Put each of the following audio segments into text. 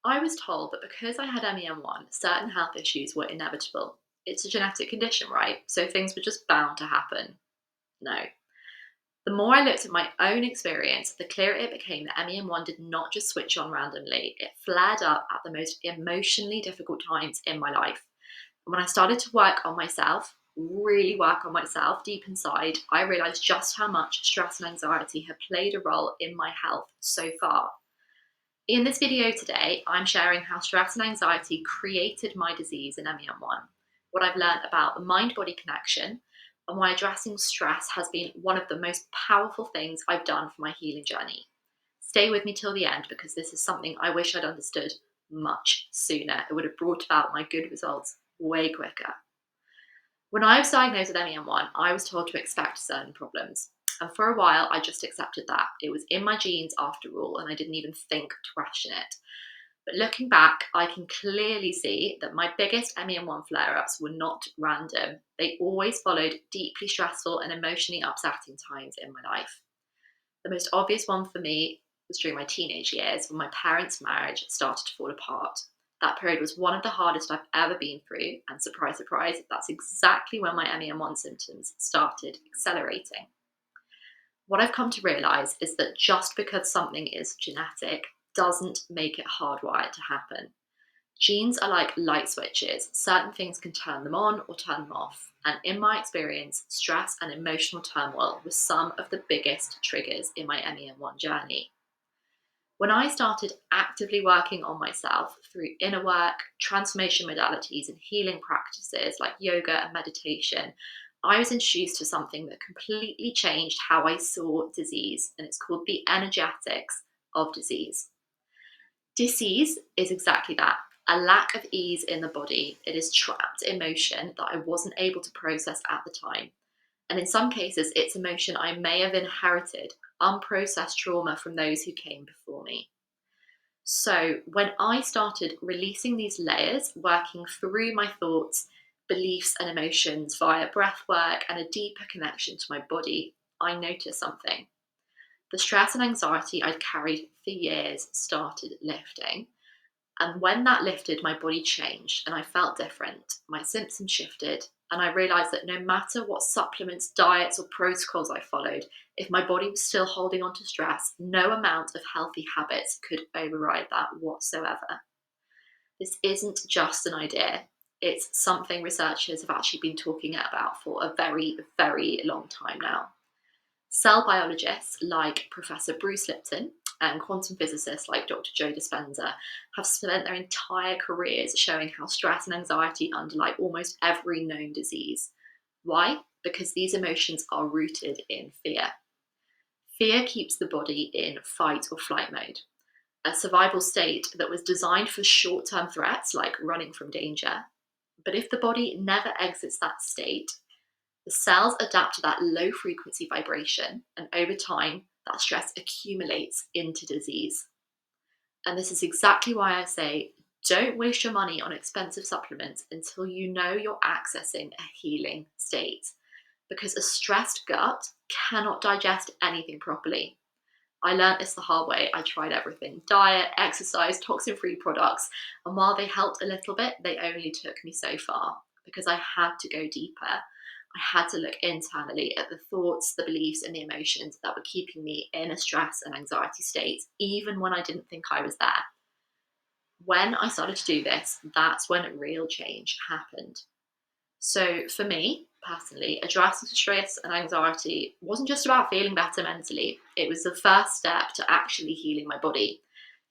I was told that because I had MEN1, certain health issues were inevitable. It's a genetic condition, right? So things were just bound to happen. No. The more I looked at my own experience, the clearer it became that MEN1 did not just switch on randomly, it flared up at the most emotionally difficult times in my life. And when I started to work on myself, really work on myself deep inside, I realized just how much stress and anxiety had played a role in my health so far. In this video today, I'm sharing how stress and anxiety created my disease in MEN1, what I've learned about the mind-body connection, and why addressing stress has been one of the most powerful things I've done for my healing journey. Stay with me till the end because this is something I wish I'd understood much sooner. It would have brought about my good results way quicker. When I was diagnosed with MEN1, I was told to expect certain problems. And for a while, I just accepted that. It was in my genes after all, and I didn't even think to question it. But looking back, I can clearly see that my biggest MEN1 flare ups were not random. They always followed deeply stressful and emotionally upsetting times in my life. The most obvious one for me was during my teenage years when my parents' marriage started to fall apart. That period was one of the hardest I've ever been through, and surprise, surprise, that's exactly when my MEN1 symptoms started accelerating. What I've come to realize is that just because something is genetic doesn't make it hardwired to happen. Genes are like light switches. Certain things can turn them on or turn them off. And in my experience, stress and emotional turmoil were some of the biggest triggers in my MEN1 journey. When I started actively working on myself through inner work, transformation modalities, and healing practices like yoga and meditation, I was introduced to something that completely changed how I saw disease, and it's called the energetics of disease. Disease is exactly that, a lack of ease in the body. It is trapped emotion that I wasn't able to process at the time. And in some cases, it's emotion I may have inherited, unprocessed trauma from those who came before me. So when I started releasing these layers, working through my thoughts, beliefs, and emotions via breath work and a deeper connection to my body, I noticed something. The stress and anxiety I'd carried for years started lifting. And when that lifted, my body changed and I felt different. My symptoms shifted, and I realized that no matter what supplements, diets, or protocols I followed, if my body was still holding on to stress, no amount of healthy habits could override that whatsoever. This isn't just an idea, it's something researchers have actually been talking about for a very, very long time now. Cell biologists like Professor Bruce Lipton and quantum physicists like Dr. Joe Dispenza have spent their entire careers showing how stress and anxiety underlie almost every known disease. Why? Because these emotions are rooted in fear. Fear keeps the body in fight or flight mode, a survival state that was designed for short term threats like running from danger. But if the body never exits that state, the cells adapt to that low frequency vibration, and over time, that stress accumulates into disease. And this is exactly why I say don't waste your money on expensive supplements until you know you're accessing a healing state. Because a stressed gut cannot digest anything properly. I learned this the hard way. I tried everything: diet, exercise, toxin free products. And while they helped a little bit, they only took me so far because I had to go deeper. I had to look internally at the thoughts, the beliefs, and the emotions that were keeping me in a stress and anxiety state, even when I didn't think I was there. When I started to do this, that's when real change happened. So for me personally, addressing stress and anxiety wasn't just about feeling better mentally. It was the first step to actually healing my body.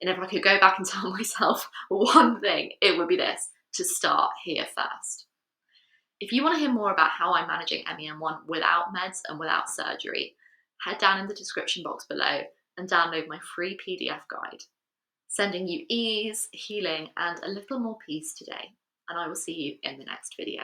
And if I could go back and tell myself one thing, it would be this: to start here first. If you want to hear more about how I'm managing MEN1 without meds and without surgery, head down in the description box below and download my free PDF guide, sending you ease, healing, and a little more peace today. And I will see you in the next video.